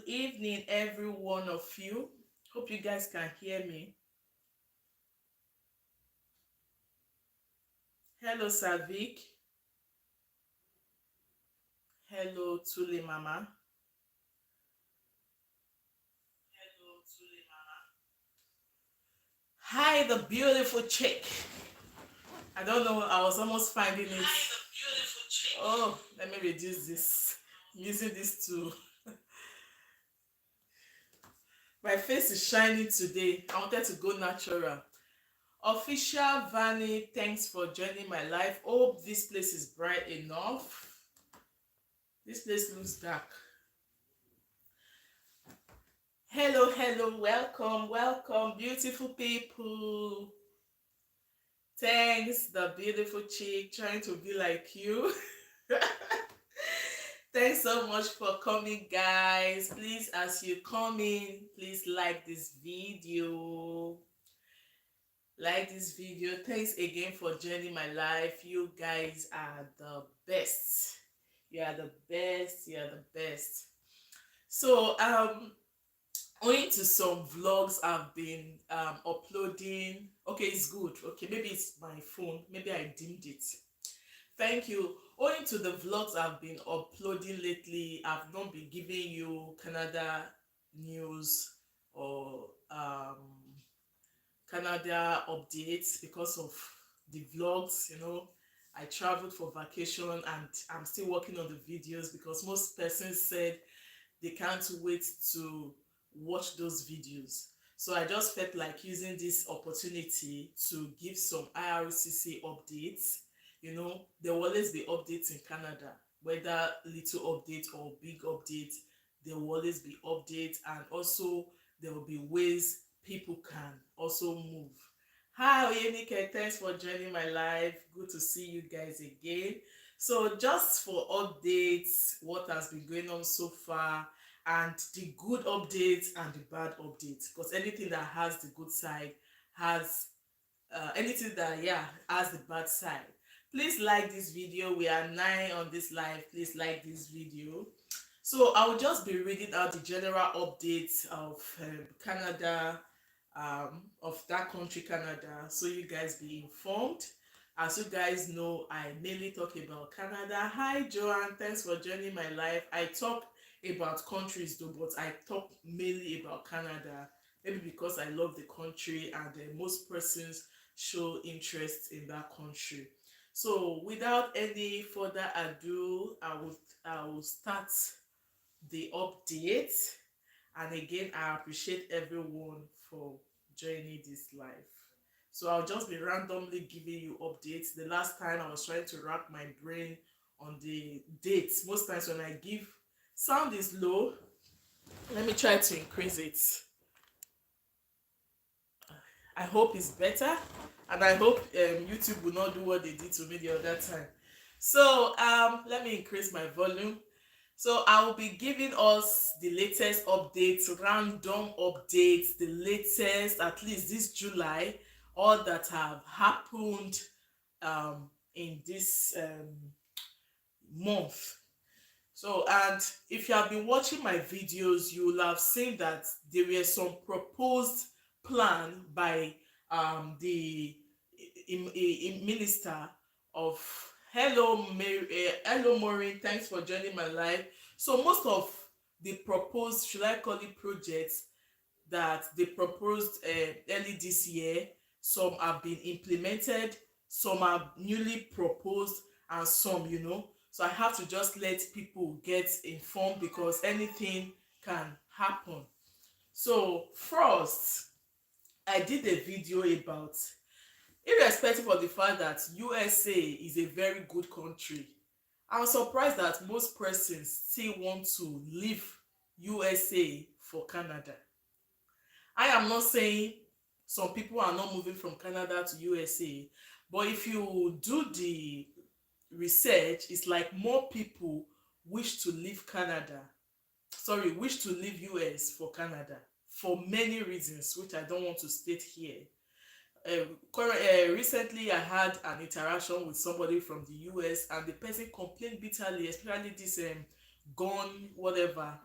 evening, every one of you. Hope you guys can hear me. Hello, Savik. Hello, Tule Mama. Hello, Tule Mama. Hi, the beautiful chick. I don't know, I was almost finding it. Hi, the beautiful chick. Oh, let me reduce this. I'm using this to. My face is shining today. I wanted to go natural. Official Vani, thanks for joining my life. Hope this place is bright enough. This place looks dark. Hello, hello, welcome, beautiful people. Thanks, the beautiful chick trying to be like you. Thanks so much for coming, guys. Please, as you come in, please like this video. Thanks again for joining my life. You guys are the best. You are the best. So owing to some vlogs I've been uploading. Okay, it's good. Okay, maybe it's my phone, maybe I dimmed it. Thank you. Owing to the vlogs I've been uploading lately, I've not been giving you Canada news or Canada updates because of the vlogs. I traveled for vacation and I'm still working on the videos because most persons said they can't wait to watch those videos. So I just felt like using this opportunity to give some IRCC updates. There will always be updates in Canada, whether little update or big update. There will always be updates, and also there will be ways people can also move. Hi Oyenike, thanks for joining my live. Good to see you guys again. So just for updates, what has been going on so far, and the good updates and the bad updates, because anything that has the good side has anything that has the bad side. Please like this video. We are 9 on this live. Please like this video. So I will just be reading out the general updates of Canada, of that country, Canada, so you guys be informed. As you guys know, I mainly talk about Canada. Hi Joanne, thanks for joining my live. I talk about countries though, but I talk mainly about Canada, maybe because I love the country and most persons show interest in that country. So without any further ado, I will start the update. And again, I appreciate everyone for joining this live. So I'll just be randomly giving you updates. The last time I was trying to rack my brain on the dates. Most times when I give, sound is low. Let me try to increase it. I hope it's better, and I hope YouTube will not do what they did to me the other time. So let me increase my volume. So I will be giving us the latest updates, random updates, the latest, at least this July, all that have happened in this month. So, and if you have been watching my videos, you will have seen that there were some proposed plan by the minister of hello Maureen, thanks for joining my live. So most of the proposed, should I call it, projects that they proposed early this year, some have been implemented, some are newly proposed, and some, so I have to just let people get informed because anything can happen. So first, I did a video about, irrespective of the fact that USA is a very good country, I'm surprised that most persons still want to leave USA for Canada. I am not saying some people are not moving from Canada to USA, but if you do the research, it's like more people wish to leave US for Canada for many reasons, which I don't want to state here. Recently I had an interaction with somebody from the US, and the person complained bitterly, especially this gun whatever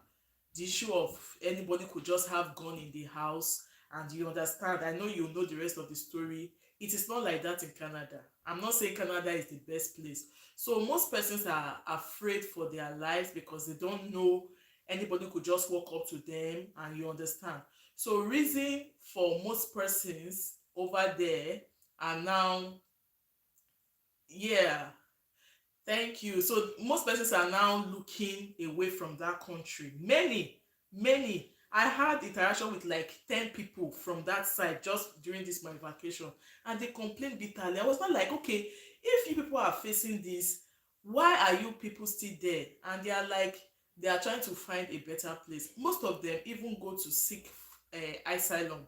the issue of anybody could just have gun in the house, and you understand, I know you know the rest of the story. It is not like that in Canada. I'm not saying Canada is the best place. So most persons are afraid for their lives because they don't know anybody could just walk up to them, and you understand. So reason for most persons over there are now, yeah, thank you. So most persons are now looking away from that country. Many. I had interaction with like 10 people from that side just during this my vacation, and they complained bitterly. I was not like, okay, if you people are facing this, why are you people still there? And they are like, they are trying to find a better place. Most of them even go to seek asylum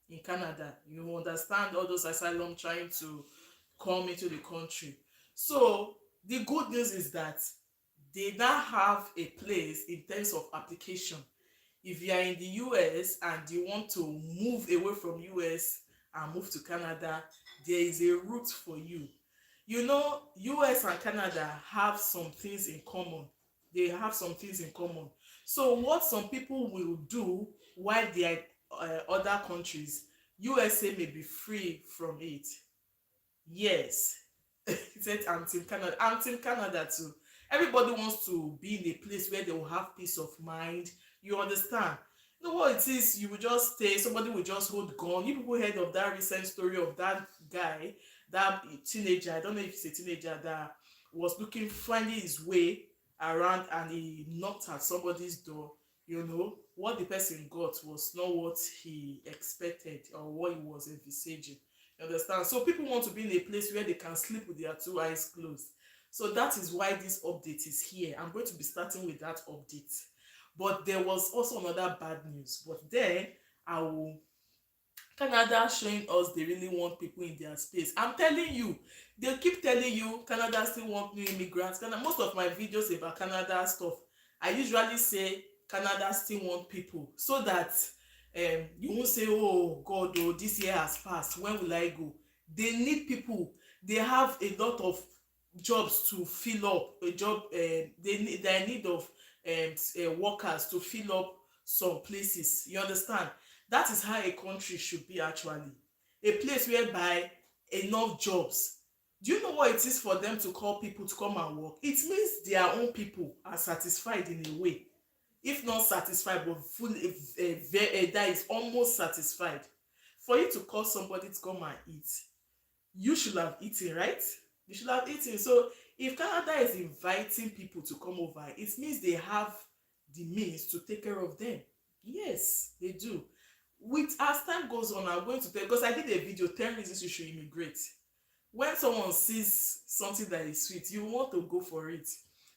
in Canada. You understand, all those asylum trying to come into the country. So the good news is that they now have a place in terms of application. If you are in the US and you want to move away from US and move to Canada, there is a route for you. You know, US and Canada have some things in common. They have some things in common. So what some people will do while they are other countries, USA may be free from it. Yes. He said I'm team Canada. I'm team Canada too. Everybody wants to be in a place where they will have peace of mind. You understand? You know what it is? You will just stay, somebody will just hold gun. You people heard of that recent story of that guy, that teenager, I don't know if it's a teenager, that was looking, finding his way around, and he knocked at somebody's door. You know, what the person got was not what he expected or what he was envisaging. You understand? So people want to be in a place where they can sleep with their two eyes closed. So that is why this update is here. I'm going to be starting with that update. But there was also another bad news. But then I will, Canada showing us they really want people in their space. I'm telling you, they keep telling you Canada still want new immigrants. Most of my videos about Canada stuff, I usually say Canada still want people, so that you won't say, oh God, oh, this year has passed, when will I go? They need people. They have a lot of jobs to fill up. A job, they are in need of workers to fill up some places. You understand? That is how a country should be actually. A place whereby enough jobs. Do you know what it is for them to call people to come and work? It means their own people are satisfied in a way. If not satisfied, but fully, that is almost satisfied. For you to call somebody to come and eat, you should have eaten, right? You should have eaten. So if Canada is inviting people to come over, it means they have the means to take care of them. Yes, they do. With as time goes on, I'm going to tell, because I did a video 10 reasons you should immigrate. When someone sees something that is sweet, you want to go for it.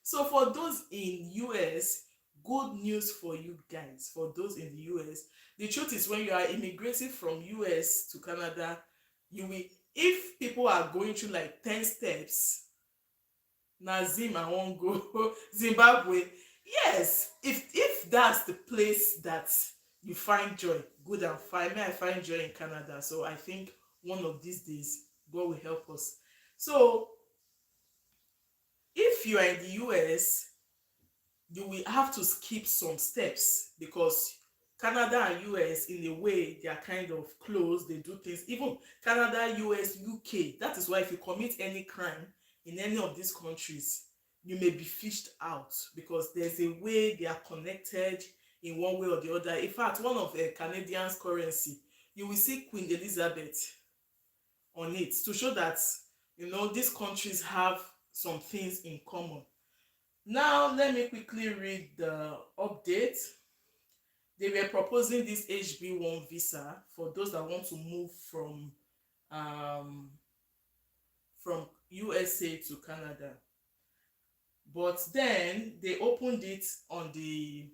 So for those in US, good news for you guys. For those in the US, the truth is, when you are immigrating from US to Canada, you will, if people are going through like 10 steps, Nazim, I won't go Zimbabwe. Yes, if that's the place that you find joy, good and fine. May I find joy in Canada. So I think one of these days God will help us. So if you are in the US, you will have to skip some steps, because Canada and US, in a way, they are kind of close. They do things, even Canada, US, UK. That is why if you commit any crime in any of these countries, you may be fished out, because there's a way they are connected in one way or the other. In fact, one of the Canadians' currency, you will see Queen Elizabeth on it, to show that, you know, these countries have some things in common. Now let me quickly read the update. They were proposing this HB1 visa for those that want to move um, from USA to Canada. But then they opened it on the,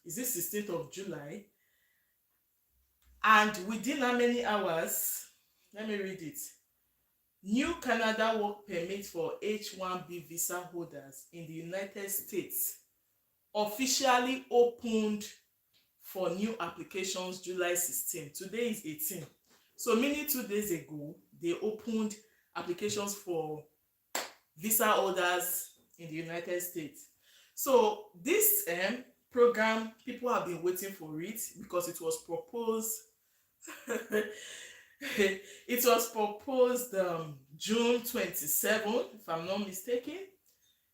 is it 16th of July? And within how many hours? Let me read it. New Canada work permit for H1B visa holders in the United States officially opened for new applications July 16. Today is 18. So meaning 2 days ago, they opened applications for visa holders in the United States. So this program, people have been waiting for it because it was proposed. It was proposed June 27, if I'm not mistaken.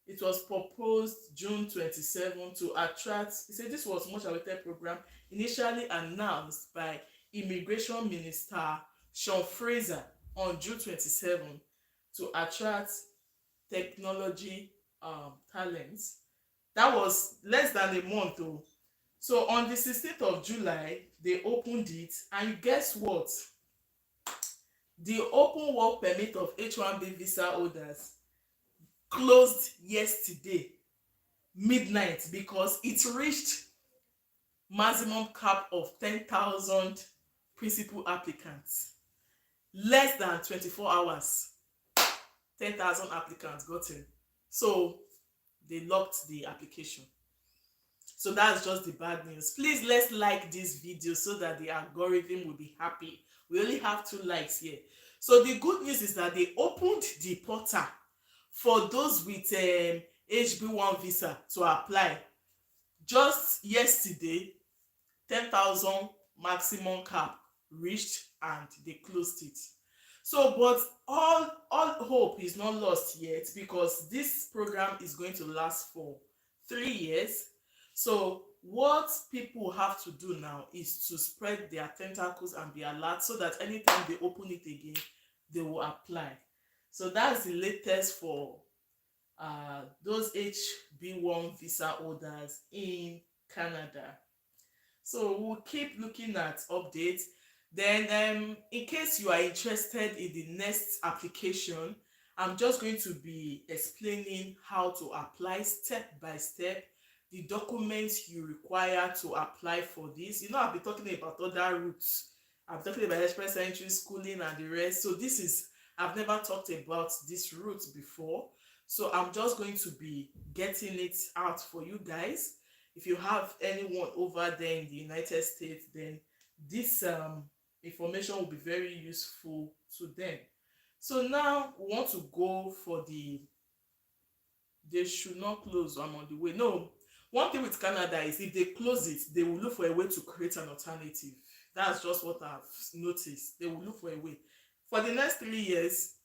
It was proposed June 27 to attract. He said this was much awaited program initially announced by Immigration Minister Sean Fraser on June 27 to attract technology talents. That was less than a month though. So on the 16th of July, they opened it, and guess what? The open work permit of H1B visa holders closed yesterday midnight because it reached maximum cap of 10,000 principal applicants. Less than 24 hours, 10,000 applicants got in. So they locked the application. So that's just the bad news. Please let's like this video so that the algorithm will be happy. We only have 2 likes here. So the good news is that they opened the portal for those with HB1 visa to apply. Just yesterday, 10,000 maximum cap reached and they closed it. So, but all hope is not lost yet because this program is going to last for 3 years. So what people have to do now is to spread their tentacles and be alert so that anytime they open it again, they will apply. So that's the latest for those HB1 visa holders in Canada. So we'll keep looking at updates. Then in case you are interested in the next application, I'm just going to be explaining how to apply step by step, the documents you require to apply for this. You know, I've been talking about other routes. I'm talking about express entry, schooling, and the rest. So this is, I've never talked about this route before. So I'm just going to be getting it out for you guys. If you have anyone over there in the United States, then this information will be very useful to them. So now we want to go for the, they should not close, I'm on the way. No, one thing with Canada is if they close it, they will look for a way to create an alternative. That's just what I've noticed. They will look for a way. For the next 3 years,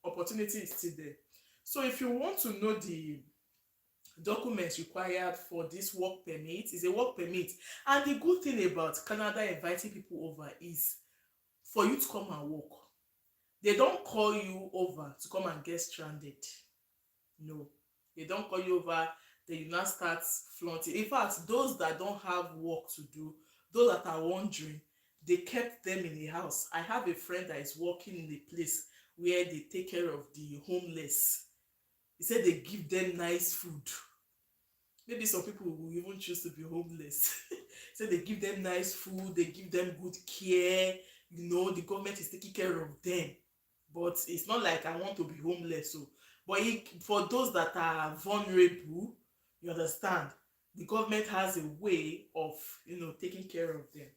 opportunity is still there. So if you want to know the documents required for this work permit, is a work permit. And the good thing about Canada inviting people over is for you to come and work. They don't call you over to come and get stranded. No, they don't call you over, then you now start flaunting. In fact, those that don't have work to do, those that are wondering, they kept them in the house. I have a friend that is working in a place where they take care of the homeless. He said they give them nice food. Maybe some people will even choose to be homeless. So they give them nice food, they give them good care. You know, the government is taking care of them. But it's not like I want to be homeless. So, but for those that are vulnerable, you understand, the government has a way of, you know, taking care of them.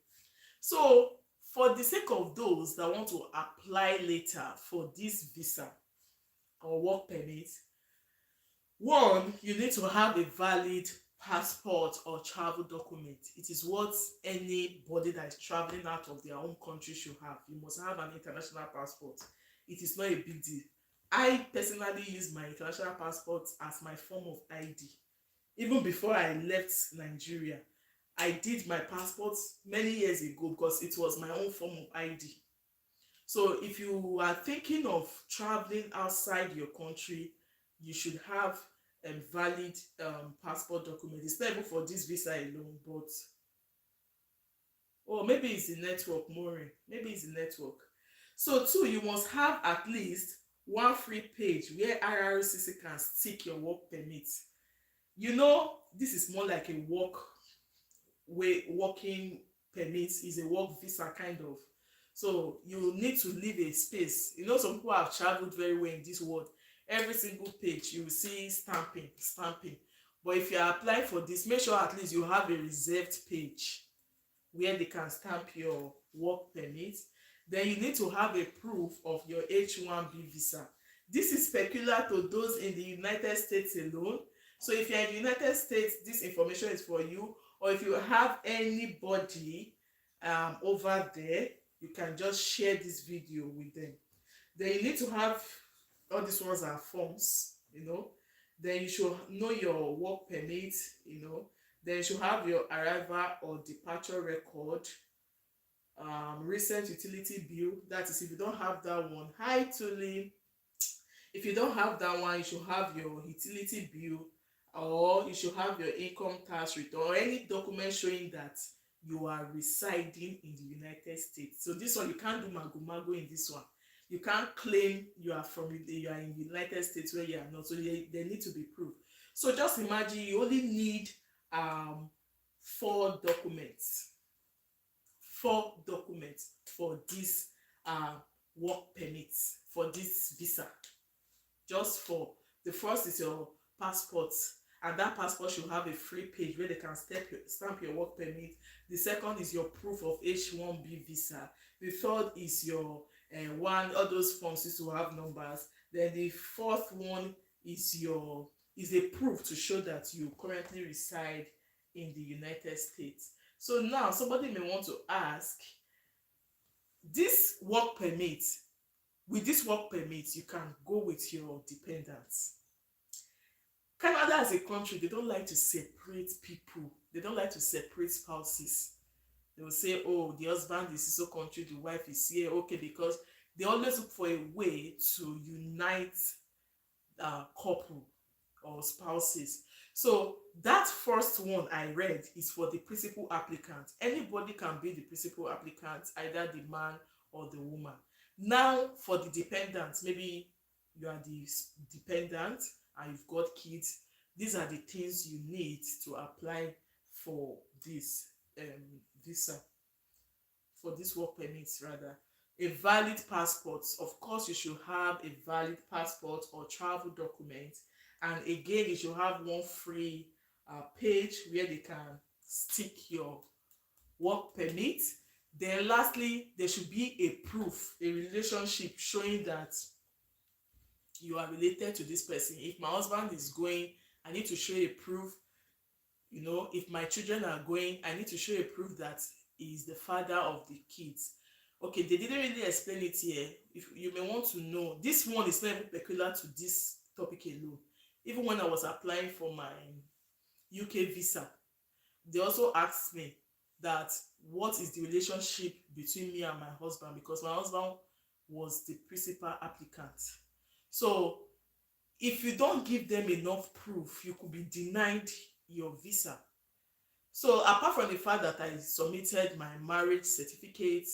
So for the sake of those that want to apply later for this visa or work permit, one, you need to have a valid passport or travel document. It is what anybody that is traveling out of their own country should have. You must have an international passport. It is not a big deal. I personally use my international passport as my form of ID. Even before I left Nigeria, I did my passport many years ago because it was my own form of ID. So if you are thinking of traveling outside your country, you should have a valid passport document. It's not even for this visa alone, but maybe it's the network, Maureen. Maybe it's the network. So two, you must have at least one free page where IRCC can stick your work permit. You know, this is more like a working permit, is a work visa kind of. So you need to leave a space. You know, some people have traveled very well in this world. Every single page you will see stamping. But if you are applying for this, make sure at least you have a reserved page where they can stamp your work permit. Then you need to have a proof of your H1B visa. This is peculiar to those in the United States alone. So if you're in the United States, this information is for you. or if you have anybody over there, you can just share this video with them. Then you need to have, all these ones are forms, you know. Then you should know your work permit, you know. Then you should have your arrival or departure record, recent utility bill. That is, if you don't have that one, hi Tuli, if you don't have that one, you should have your utility bill, or you should have your income tax return, or any document showing that you are residing in the United States. So this one, you can't do mago in this one. You can't claim you are in the United States where you are not. So they need to be proved. So just imagine you only need 4 documents. 4 documents for this work permits, for this visa. Just 4. The first is your passport, and that passport should have a free page where they can stamp your work permit. The second is your proof of H1B visa. The third is your all those forms used to have numbers. Then the fourth one is a proof to show that you currently reside in the United States. So now somebody may want to ask, this work permit, with this work permit, you can go with your dependents. Canada as a country, they don't like to separate people. They don't like to separate spouses. They will say, oh, the husband is in so country, the wife is here. Okay, because they always look for a way to unite couple or spouses. So that first one I read is for the principal applicant. Anybody can be the principal applicant, either the man or the woman. Now for the dependents, maybe you are the dependent and you've got kids. These are the things you need to apply for this visa, for this work permits rather. A valid passport. Of course, you should have a valid passport or travel document. And again, you should have one free page where they can stick your work permit. Then lastly, there should be a proof, a relationship showing that you are related to this person. If my husband is going, I need to show a proof. You know, if my children are going, I need to show a proof that he is the father of the kids. Okay, they didn't really explain it here. If you may want to know, this one is not even peculiar to this topic alone. Even when I was applying for my UK visa, they also asked me that what is the relationship between me and my husband, because my husband was the principal applicant. So if you don't give them enough proof, you could be denied your visa. So apart from the fact that I submitted my marriage certificate,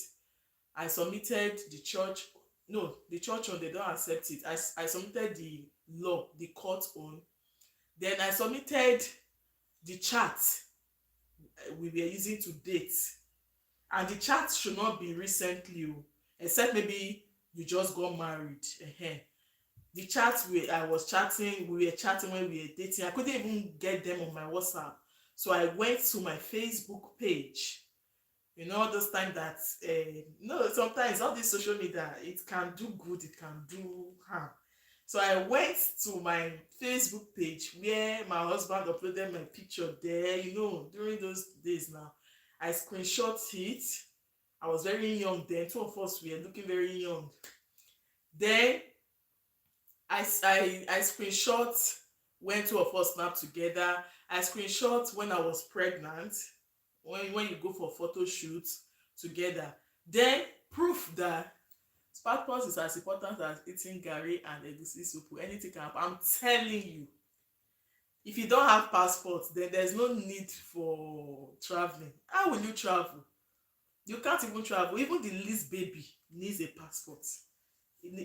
I submitted the church one, they don't accept it. I submitted the law, the court own. Then I submitted the chart we were using to date. And the chart should not be recently, except maybe you just got married. The chats we were chatting when we were dating. I couldn't even get them on my WhatsApp. So I went to my Facebook page. You know, those times that sometimes all this social media, it can do good, it can do harm. So I went to my Facebook page where my husband uploaded my picture there. You know, during those days now, I screenshot it. I was very young then. 2 of us were looking very young. Then I screenshot when 2 of us snapped together. I screenshot when I was pregnant. When you go for photo shoots together, then proof that passport is as important as eating garri and egusi soup. Anything can happen. I'm telling you, if you don't have passport, then there's no need for traveling. How will you travel? You can't even travel. Even the least baby needs a passport.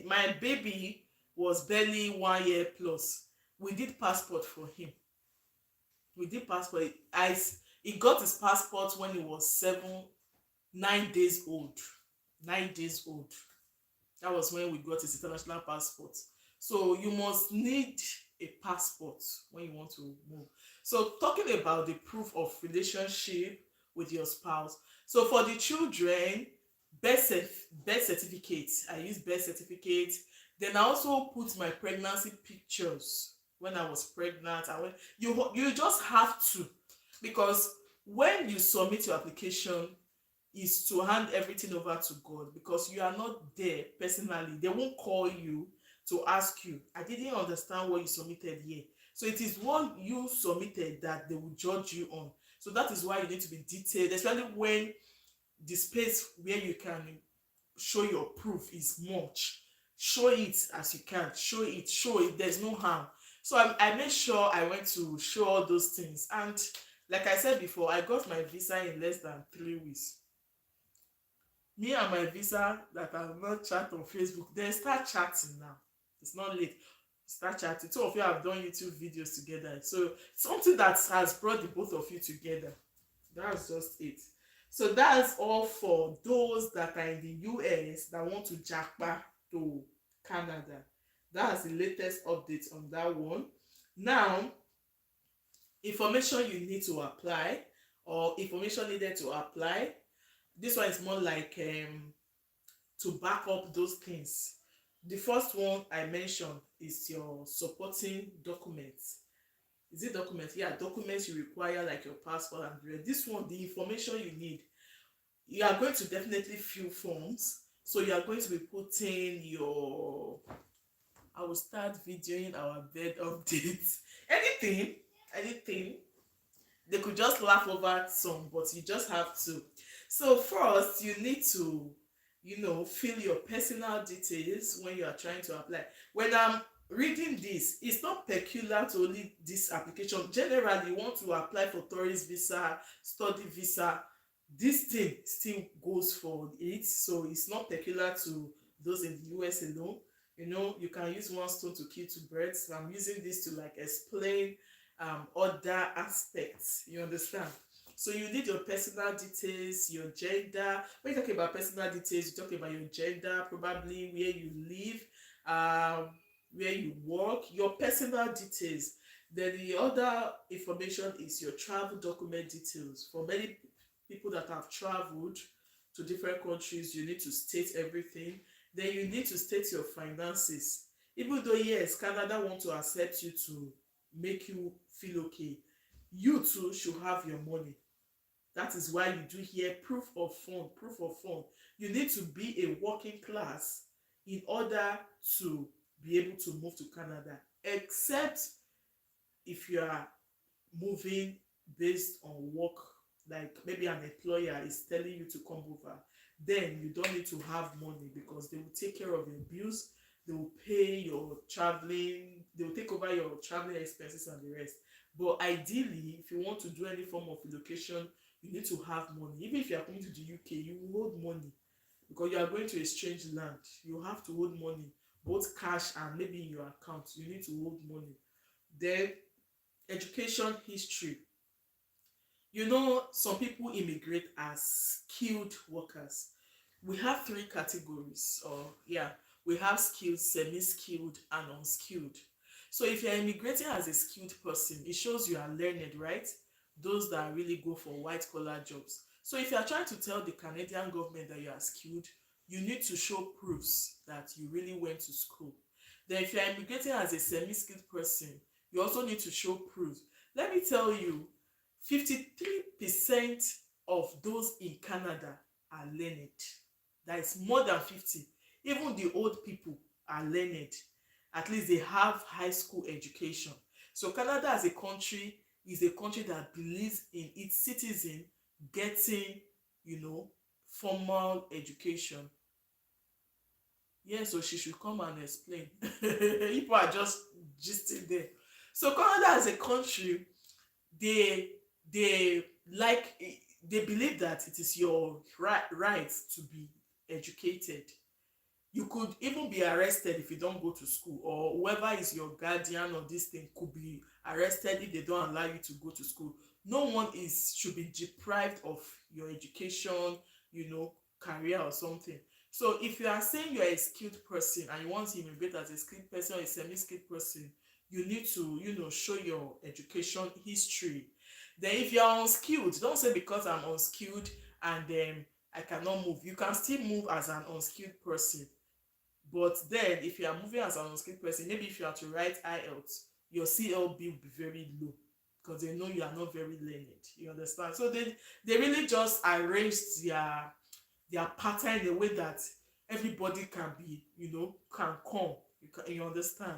My baby was barely 1 year plus. We did passport for him. He got his passport when he was 9 days old. 9 days old. That was when we got his international passport. So you must need a passport when you want to move. So talking about the proof of relationship with your spouse. So for the children, birth certificate. I use birth certificate. Then I also put my pregnancy pictures when I was pregnant. You just have to, because When you submit your application, is to hand everything over to God, because you are not there personally. They won't call you to ask you, I didn't understand what you submitted here. So it is what you submitted that they will judge you on. So that is why you need to be detailed, especially when the space where you can show your proof is much. Show it as you can. Show it. There's no harm. So I made sure I went to show all those things. And like I said before, I got my visa in less than 3 weeks. Me and my visa that have not chat on Facebook, they start chatting now. It's not late. Start chatting. Two of you have done YouTube videos together. So something that has brought the both of you together. That's just it. So that's all for those that are in the US that want to jackpot to Canada. That's the latest update on that one. Now, information you need to apply, or information needed to apply. This one is more like to back up those things. The first one I mentioned is your supporting documents. Is it documents? Yeah, documents you require, like your passport and the rest. This one, the information you need, you are going to definitely fill forms. So you are going to be putting your, I will start videoing our bed updates. Anything. They could just laugh over some, but you just have to. So first, you need to, fill your personal details when you are trying to apply. When I'm reading this, it's not peculiar to only this application. Generally, you want to apply for tourist visa, study visa, this thing still goes for it. So it's not peculiar to those in the US alone. You can use one stone to kill two birds. I'm using this to like explain other aspects. You understand? So you need your personal details, your gender. When you talk about personal details, you talk about your gender, probably where you live, where you work, your personal details. Then the other information is your travel document details. For many people that have traveled to different countries, you need to state everything. Then you need to state your finances. Even though yes, Canada want to accept you to make you feel okay, you too should have your money. That is why you do here proof of fund. You need to be a working class in order to be able to move to Canada, except if you are moving based on work, like maybe an employer is telling you to come over, then you don't need to have money, because they will take care of your bills, they will pay your traveling, they will take over your traveling expenses and the rest. But ideally, if you want to do any form of relocation, you need to have money. Even if you are coming to the UK, you will hold money, because you are going to a strange land. You have to hold money, both cash and maybe in your account. You need to hold money. Then education history. Some people immigrate as skilled workers. We have three categories, or yeah, we have skilled, semi-skilled, and unskilled. So if you're immigrating as a skilled person, it shows you are learned, right? Those that really go for white collar jobs. So if you are trying to tell the Canadian government that you are skilled, you need to show proofs that you really went to school. Then if you are immigrating as a semi-skilled person, you also need to show proof. Let me tell you, 53% of those in Canada are learned. That is more than 50. Even the old people are learned. At least they have high school education. So Canada as a country is a country that believes in its citizen getting, formal education. Yeah, so she should come and explain. People are just gisting there. So Canada as a country, they they like they believe that it is your right to be educated. You could even be arrested if you don't go to school, or whoever is your guardian or this thing could be arrested if they don't allow you to go to school. No one is should be deprived of your education, career or something. So if you are saying you're a skilled person and you want to immigrate as a skilled person or a semi-skilled person, you need to, show your education history. Then if you're unskilled, don't say because I'm unskilled and I cannot move. You can still move as an unskilled person. But then if you are moving as an unskilled person, maybe if you are to write IELTS, your CLB will be very low. because they know you are not very learned. You understand? So they really just arranged their pattern in a way that everybody can be, can come. You understand?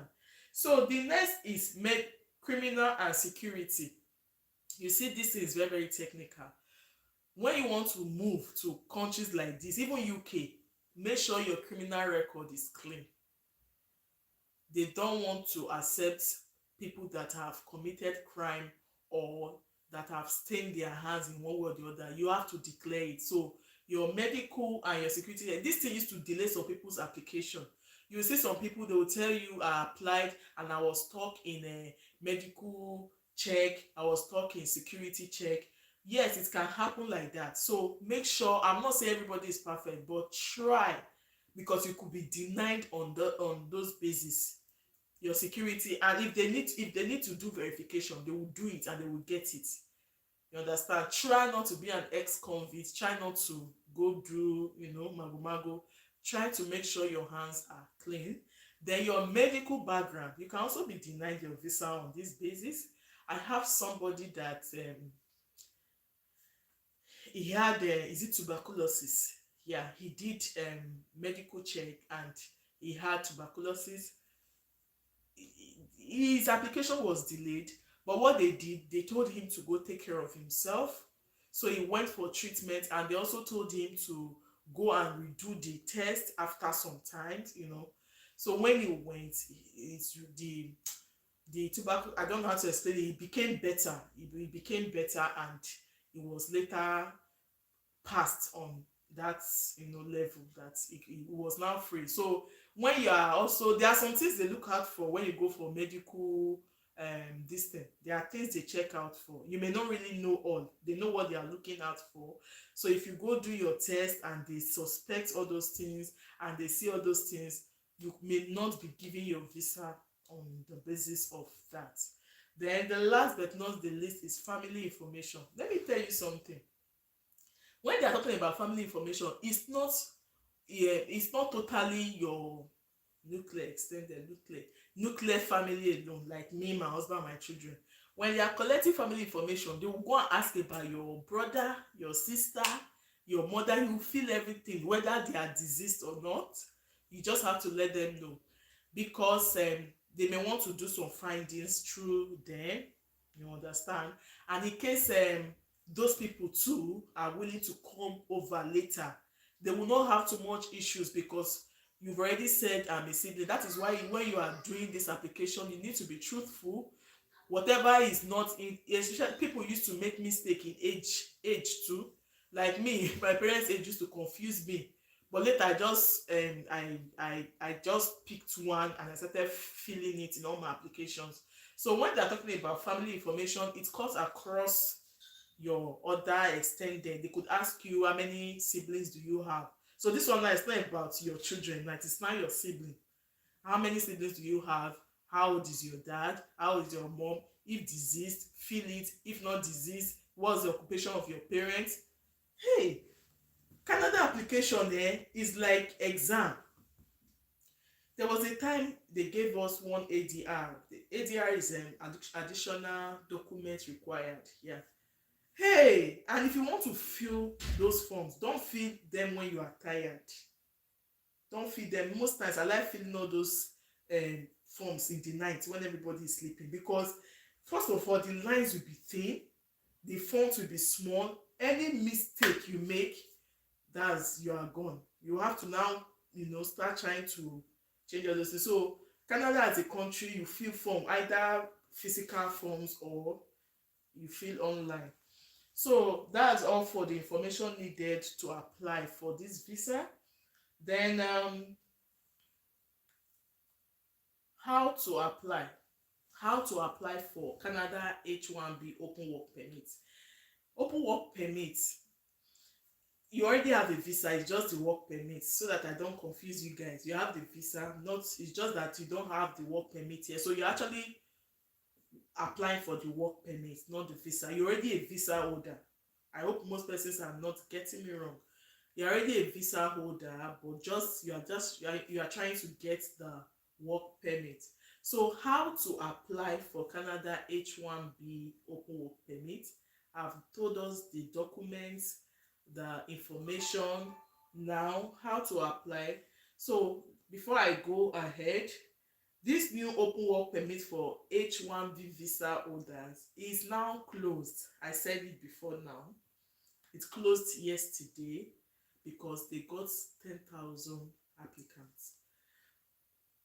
So the next is med criminal and security. You see, this is very, very technical. When you want to move to countries like this, even UK, make sure your criminal record is clean. They don't want to accept people that have committed crime or that have stained their hands in one way or the other. You have to declare it. So your medical and your security, this thing used to delay some people's application. You see some people, they will tell you, I applied and I was stuck in a medical check, I was stuck in security check. Yes, it can happen like that. So make sure, I'm not saying everybody is perfect, but try, because you could be denied on those bases, your security. And if they need to do verification, they will do it and they will get it. You understand? Try not to be an ex-convict. Try not to go do, mago. Try to make sure your hands are clean. Then your medical background. You can also be denied your visa on this basis. I have somebody that he had, is it tuberculosis? Yeah, he did medical check and he had tuberculosis. His application was delayed, but what they did, they told him to go take care of himself. So he went for treatment, and they also told him to go and redo the test after some time. So when he went, it's the tobacco, I don't know how to explain it, he became better. He became better, and he was later passed on that level, that it was now free. So when you are also, there are some things they look out for when you go for medical this thing. There are things they check out for. You may not really know all, they know what they are looking out for. So if you go do your test and they suspect all those things and they see all those things, you may not be giving your visa on the basis of that. Then the last but not the least is family information. Let me tell you something. When they are talking about family information, it's not totally your nuclear extended nuclear family alone, like me, my husband, my children. When they are collecting family information, they will go and ask about your brother, your sister, your mother. You feel everything, whether they are deceased or not. You just have to let them know, because they may want to do some findings through them. You understand? And in case those people too are willing to come over later, they will not have too much issues, because you've already said I'm a sibling. That is why when you are doing this application, you need to be truthful. Whatever is not in, especially people used to make mistake in age too. Like me, my parents' age used to confuse me. But later I just I just picked one and I started filling it in all my applications. So when they're talking about family information, it cuts across your other extended. They could ask you, how many siblings do you have? So this one now is not about your children, like it's not your sibling. How many siblings do you have? How old is your dad? How old is your mom? If deceased, fill it. If not deceased, what's the occupation of your parents? Hey, Canada application there is like exam. There was a time they gave us one ADR. The ADR is an additional document required. Yeah. Hey, and if you want to fill those forms, don't fill them when you are tired. Don't fill them. Most times I like filling all those forms in the night when everybody is sleeping, because first of all, the lines will be thin, the fonts will be small. Any mistake you make, that's, you are gone. You have to now start trying to change all those things. So Canada as a country, you fill form, either physical forms or you fill online. So that's all for the information needed to apply for this visa. Then how to apply for Canada H1B open work permit. Open work permit, you already have a visa, it's just the work permit, so that I don't confuse you guys. You have the visa, it's just that you don't have the work permit here. So you're actually applying for the work permit, not the visa. You're already a visa holder. I hope most persons are not getting me wrong. You're already a visa holder, but you are trying to get the work permit. So how to apply for Canada H1B open work permit? I've told us the documents, the information. Now how to apply. So before I go ahead, this new open work permit for H1B visa holders is now closed. I said it before now. It closed yesterday because they got 10,000 applicants.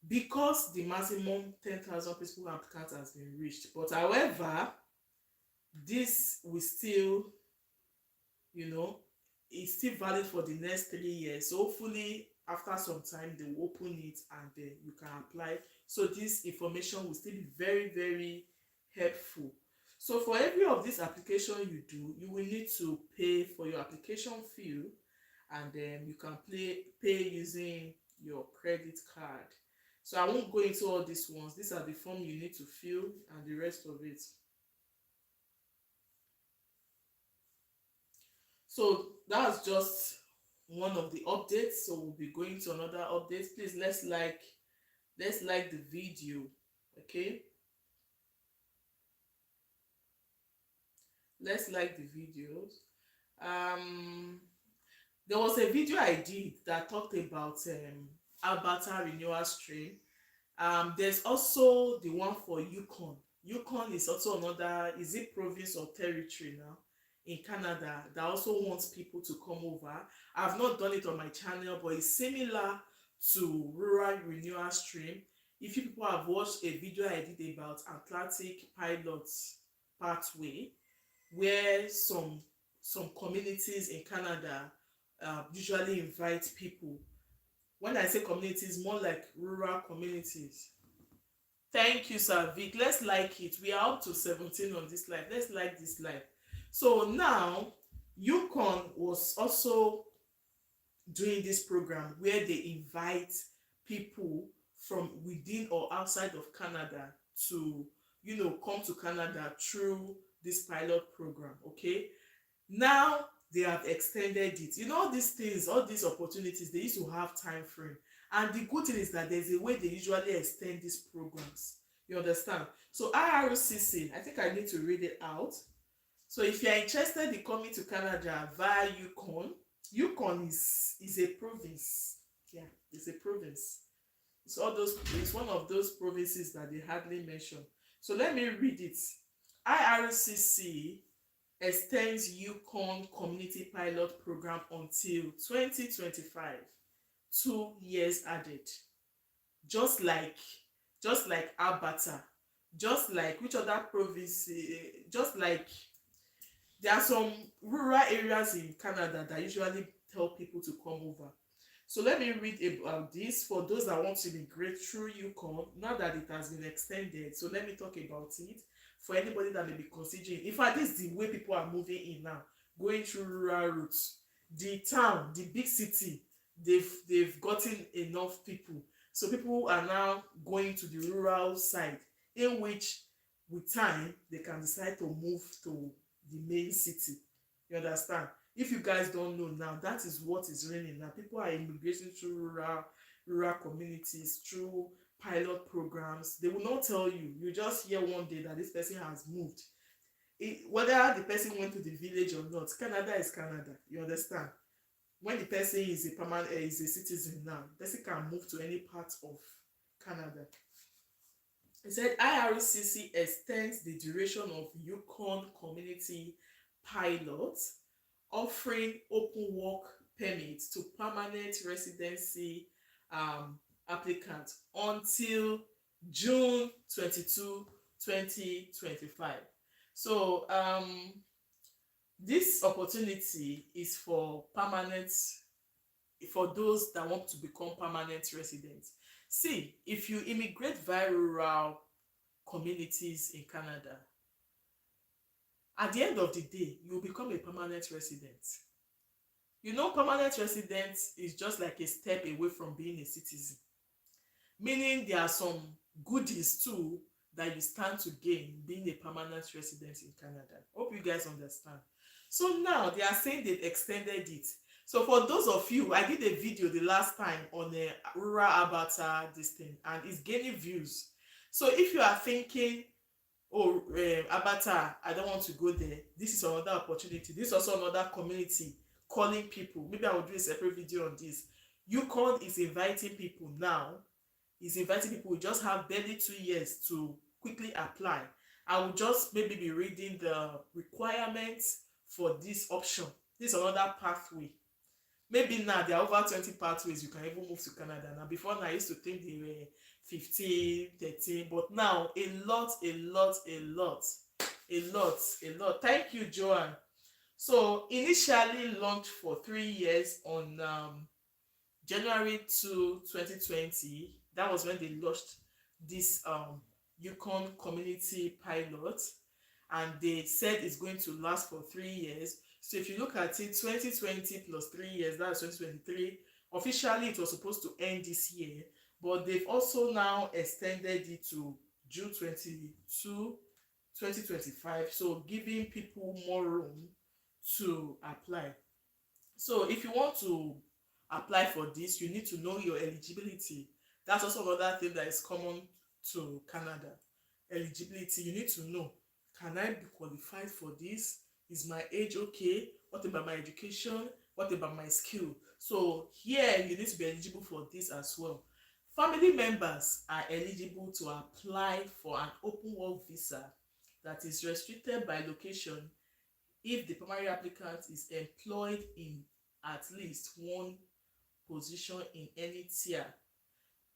Because the maximum 10,000 people applicants has been reached. But however, this will still, it's still valid for the next 3 years. So hopefully after some time they will open it and then you can apply. So this information will still be very, very helpful. So for every of this application you do, you will need to pay for your application fee, and then you can pay using your credit card. So I won't go into all these ones. These are the form you need to fill and the rest of it. So that's just one of the updates. So we'll be going to another update. Please let's like the video. Okay, let's like the videos. There was a video I did that talked about Alberta renewal stream. There's also the one for Yukon. Yukon is also another, is it province or territory now in Canada, that also wants people to come over. I've not done it on my channel, but it's similar to rural renewal stream. If you people have watched a video I did about Atlantic Pilots Pathway, where some communities in Canada usually invite people. When I say communities, more like rural communities. Thank you, Sir Vic. Let's like it. We are up to 17 on this live. Let's like this live. So now, Yukon was also doing this program where they invite people from within or outside of Canada to, come to Canada through this pilot program. Okay. Now they have extended it. All these things, all these opportunities, they used to have time frame. And the good thing is that there's a way they usually extend these programs. You understand? So IRCC, I think I need to read it out. So if you are interested in coming to Canada via Yukon, Yukon is a province. Yeah, it's a province. It's one of those provinces that they hardly mention. So let me read it. IRCC extends Yukon Community Pilot Program until 2025. 2 years added. Just like Alberta, just like which other province, just like there are some rural areas in Canada that usually tell people to come over. So let me read about this for those that want to immigrate through Yukon, now that it has been extended. So let me talk about it for anybody that may be considering. In fact, this is the way people are moving in now, going through rural routes. The town, the big city, they've gotten enough people. So people are now going to the rural side, in which with time they can decide to move to the main city. You understand? If you guys don't know now, that is what is raining now. People are immigrating through rural communities, through pilot programs. They will not tell you. You just hear one day that this person has moved. Whether the person went to the village or not, Canada is Canada. You understand? When the person is a permanent, is a citizen now, the person can move to any part of Canada. It said IRCC extends the duration of Yukon community pilots, offering open work permits to permanent residency applicants until June 22, 2025. So this opportunity is for those that want to become permanent residents. See, if you immigrate via rural communities in Canada, at the end of the day, you will become a permanent resident. Permanent resident is just like a step away from being a citizen. Meaning there are some goodies too that you stand to gain being a permanent resident in Canada. Hope you guys understand. So now they are saying they've extended it. So for those of you, I did a video the last time on a rural Alberta this thing, and it's gaining views. So if you are thinking, oh, Abata, I don't want to go there, this is another opportunity. This is also another community calling people. Maybe I will do a separate video on this. UConn is inviting people now. Is inviting people who just have barely 2 years to quickly apply. I will just maybe be reading the requirements for this option. This is another pathway. Maybe now there are over 20 pathways you can even move to Canada. Now before now I used to think they were 15, 13, but now a lot. Thank you, Joanne. So initially launched for 3 years on January 2, 2020. That was when they launched this Yukon community pilot, and they said it's going to last for 3 years. So if you look at it, 2020 plus 3 years, that's 2023. Officially it was supposed to end this year, but they've also now extended it to June 22, 2025, so giving people more room to apply. So if you want to apply for this, you need to know your eligibility. That's also another thing that is common to Canada. Eligibility, you need to know, can I be qualified for this? Is my age okay? What about my education? What about my skill? So here you need to be eligible for this as well. Family members are eligible to apply for an open work visa that is restricted by location if the primary applicant is employed in at least one position in any tier.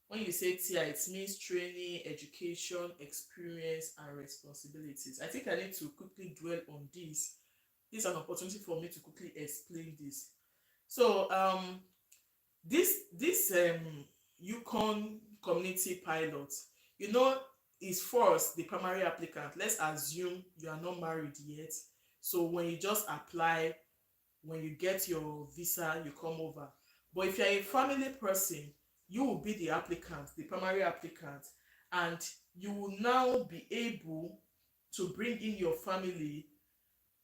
When you say tier, it means training, education, experience, and responsibilities. I think I need to quickly dwell on this. This is an opportunity for me to quickly explain this. So this Yukon community pilot, is first the primary applicant. Let's assume you are not married yet. So when you just apply, when you get your visa, you come over. But if you're a family person, you will be the applicant, the primary applicant, and you will now be able to bring in your family.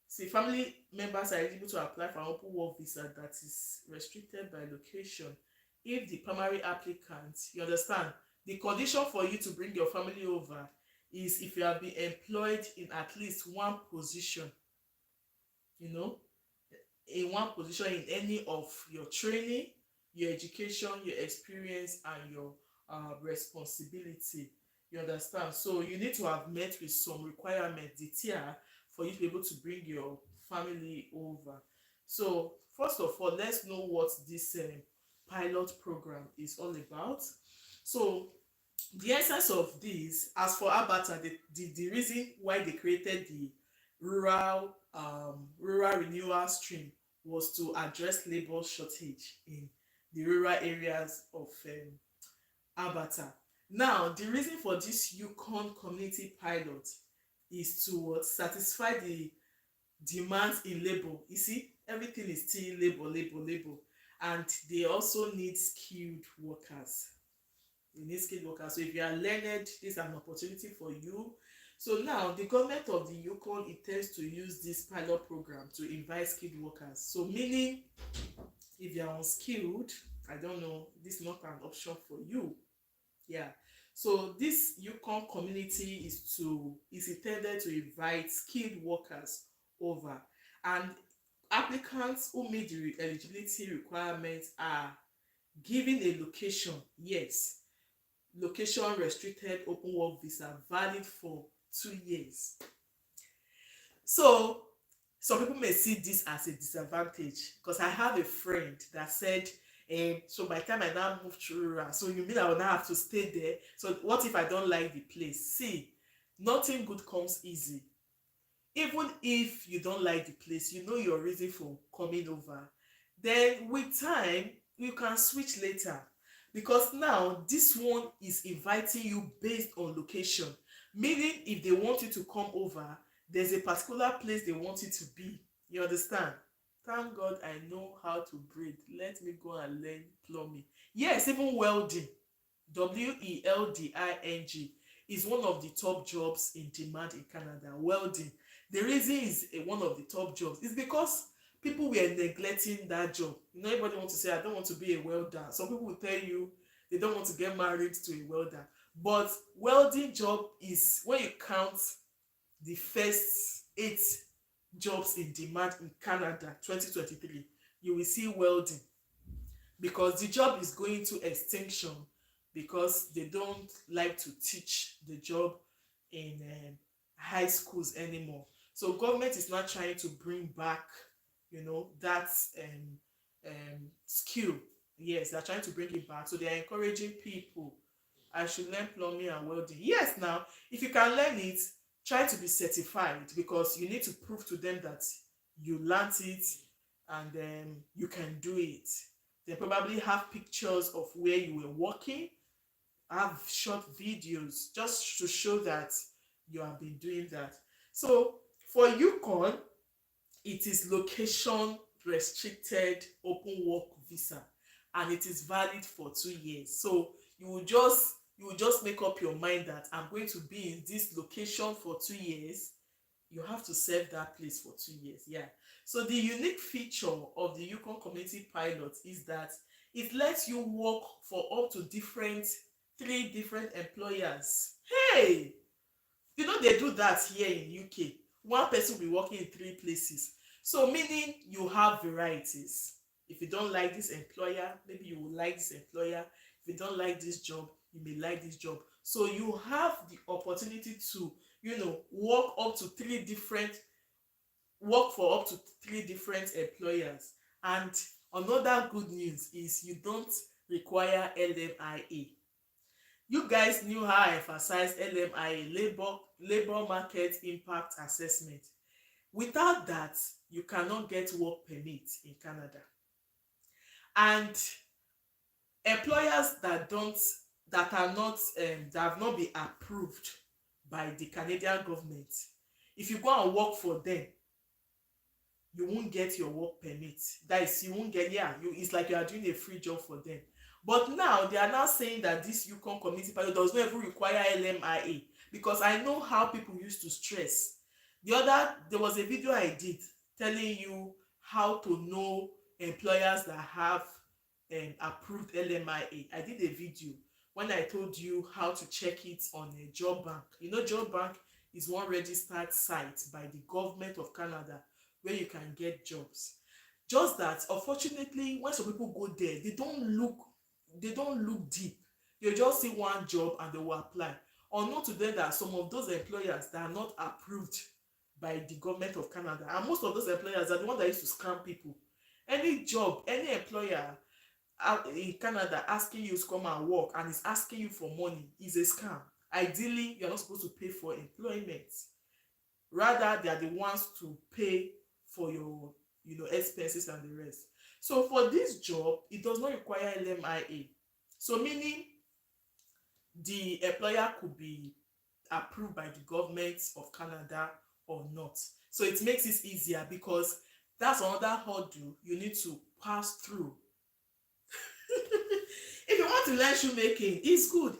See, family members are able to apply for an open work visa that is restricted by location if the primary applicant, you understand, the condition for you to bring your family over is if you have been employed in at least one position, in one position in any of your training, your education, your experience, and your responsibility. You understand? So you need to have met with some requirements, the tier, for you to be able to bring your family over. So first of all, let's know what this pilot program is all about. So the essence of this, as for Abata, the reason why they created the rural renewal stream was to address labor shortage in the rural areas of Abata. Now, the reason for this Yukon community pilot is to satisfy the demands in labor. You see, everything is still labor, and they also need skilled workers. They need skilled workers. So if you are learned, this is an opportunity for you. So now the government of the Yukon intends to use this pilot program to invite skilled workers. So meaning, if you are unskilled, I don't know, this is not an option for you. Yeah. So this Yukon community is intended to invite skilled workers over, and applicants who meet the eligibility requirements are given a location. Yes, location restricted open work visa valid for 2 years. So some people may see this as a disadvantage, because I have a friend that said, so by the time I now move to rural, so you mean I will now have to stay there? So what if I don't like the place? See, nothing good comes easy. Even if you don't like the place, you know your reason for coming over, then with time you can switch later, because now this one is inviting you based on location. Meaning, if they want you to come over, there's a particular place they want you to be. You understand? Thank God I know how to braid. Let me go and learn plumbing. Yes, even welding, welding, is one of the top jobs in demand in Canada. Welding. The reason is one of the top jobs is because people were neglecting that job. Everybody wants to say, I don't want to be a welder. Some people will tell you they don't want to get married to a welder. But welding job is when you count the first 8 jobs in demand in Canada 2023, you will see welding, because the job is going to extinction because they don't like to teach the job in high schools anymore. So government is not trying to bring back, that skill. Yes, they're trying to bring it back. So they are encouraging people, I should learn plumbing and welding. Yes, now if you can learn it, try to be certified, because you need to prove to them that you learned it, and you can do it. They probably have pictures of where you were working, have short videos just to show that you have been doing that. So for Yukon, it is location restricted open work visa, and it is valid for 2 years. So you will just make up your mind that I'm going to be in this location for 2 years. You have to serve that place for 2 years. Yeah. So the unique feature of the Yukon Community Pilot is that it lets you work for up to 3 different employers. Hey, they do that here in UK. One person will be working in 3 places. So meaning you have varieties. If you don't like this employer, maybe you will like this employer. If you don't like this job, you may like this job. So you have the opportunity to, work for up to 3 different employers. And another good news is you don't require LMIA. You guys knew how I emphasized LMIA, labor market impact assessment. Without that, you cannot get work permit in Canada. And employers that have not been approved by the Canadian government, if you go and work for them, you won't get your work permit. That is, you won't get, it's like you are doing a free job for them. But now they are now saying that this Yukon Community Pilot does not even require LMIA, because I know how people used to stress. There was a video I did telling you how to know employers that have approved LMIA. I did a video when I told you how to check it on a job bank. Job bank is one registered site by the government of Canada where you can get jobs. Just that, unfortunately, when some people go there, they don't look deep. They just see one job and they will apply. Unknown to them that some of those employers that are not approved by the government of Canada, and most of those employers are the ones that used to scam people. Any job, any employer in Canada asking you to come and work and is asking you for money is a scam. Ideally, you're not supposed to pay for employment. Rather, they are the ones to pay for your expenses and the rest. So for this job, it does not require LMIA. So meaning the employer could be approved by the government of Canada or not. So it makes it easier, because that's another hurdle you need to pass through. If you want to learn shoemaking, it's good.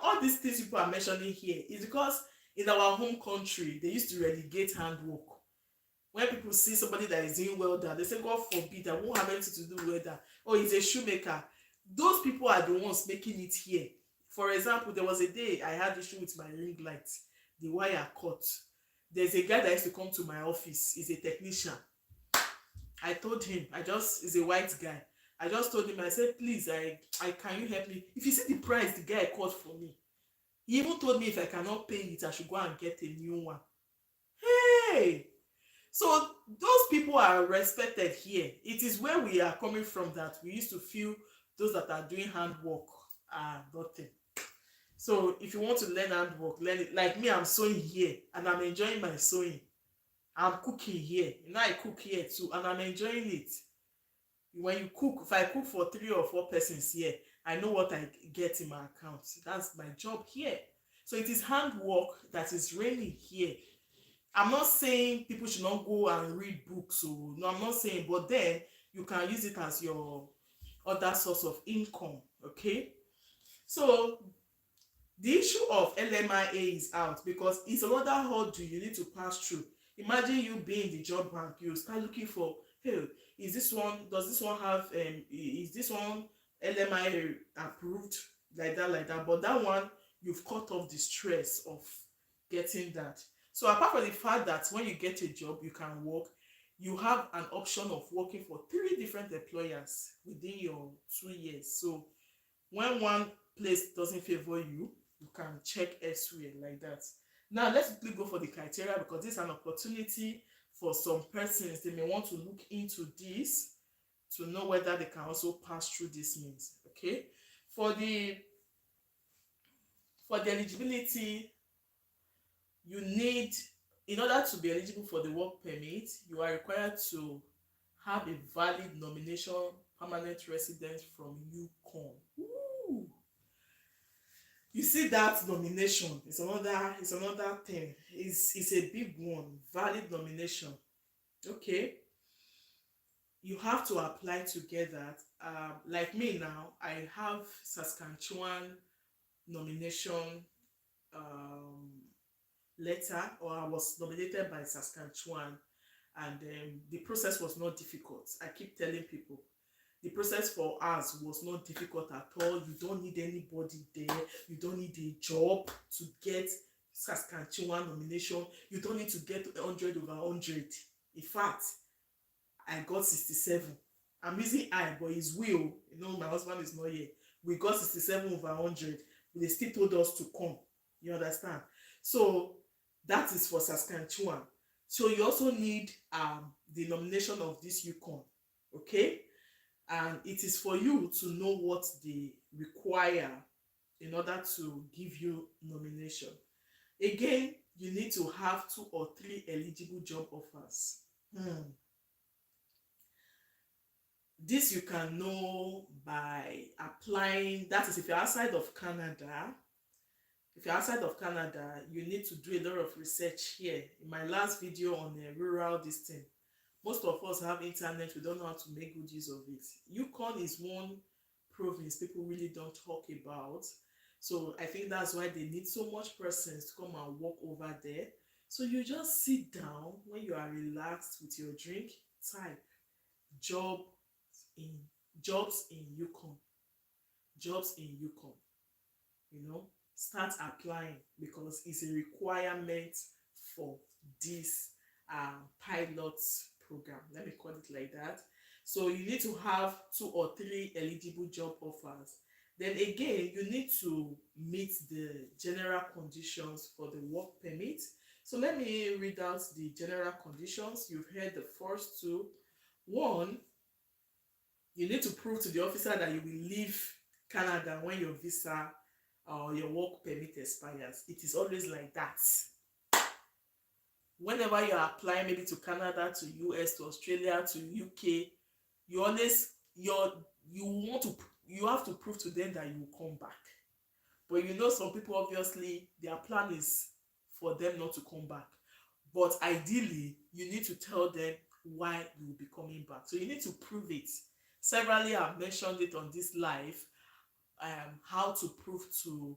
All these things people are mentioning here is because in our home country they used to relegate handwork. When people see somebody that is doing welder, they say, God forbid, I won't have anything to do with welder. Oh, he's a shoemaker. Those people are the ones making it here. For example, there was a day I had issue with my ring light. The wire cut. There's a guy that used to come to my office. He's a technician. I told him, he's a white guy. I just told him, I said, please, can you help me? If you see the price the guy cut for me, he even told me if I cannot pay it, I should go and get a new one. Hey! So those people are respected here. It is where we are coming from that we used to feel those that are doing handwork are nothing. So if you want to learn handwork, learn it. Like me, I'm sewing here and I'm enjoying my sewing. I'm cooking here. I cook here too and I'm enjoying it. When you cook, if I cook for 3 or 4 persons here, I know what I get in my account. That's my job here. So it is handwork that is reigning here. I'm not saying people should not go and read books. No, I'm not saying, but then you can use it as your other source of income. Okay. So the issue of LMIA is out because it's another hurdle you need to pass through. Imagine you being the job bank, you start looking for, hey, does this one have is this one LMIA approved? like that. But that one, you've cut off the stress of getting that. So apart from the fact that when you get a job, you can work, you have an option of working for 3 different employers within your 2 years. So when one place doesn't favor you, you can check elsewhere like that. Now let's quickly go for the criteria, because this is an opportunity for some persons. They may want to look into this to know whether they can also pass through this means. Okay, for the eligibility, you need, in order to be eligible for the work permit, you are required to have a valid nomination permanent residence from UConn. Ooh. You see, that nomination is another thing. It's a big one. Valid nomination. Okay, you have to apply to get that. Like me now, I have Saskatchewan nomination um, letter, or I was nominated by Saskatchewan, and the process was not difficult. I keep telling people the process for us was not difficult at all. You don't need anybody there. You don't need a job to get Saskatchewan nomination. You don't need to get 100 over 100. In fact, I got 67. I'm using I, but it's will. You know, my husband is not here. We got 67 over 100. They still told us to come. You understand? So that is for Saskatchewan. So you also need the nomination of this UConn. Okay? And it is for you to know what they require in order to give you nomination. Again, you need to have 2 or 3 eligible job offers. This you can know by applying. That is, if you're outside of Canada. If you're outside of Canada, you need to do a lot of research here. In my last video on rural this thing, most of us have internet. We don't know how to make good use of it. Yukon is one province people really don't talk about. So I think that's why they need so much persons to come and walk over there. So you just sit down when you are relaxed with your drink, type jobs in Yukon. Jobs in Yukon. You know, start applying, because it's a requirement for this pilot program. Let me call it like that. So you need to have 2 or 3 eligible job offers. Then again, you need to meet the general conditions for the work permit. So let me read out the general conditions. You've heard the first 2. 1, you need to prove to the officer that you will leave Canada when your visa or your work permit expires. It is always like that. Whenever you are applying, maybe to Canada, to US, to Australia, to UK, you have to prove to them that you will come back. But you know, some people, obviously their plan is for them not to come back, but ideally you need to tell them why you will be coming back. So you need to prove it. Severally, I've mentioned it on this live, how to prove to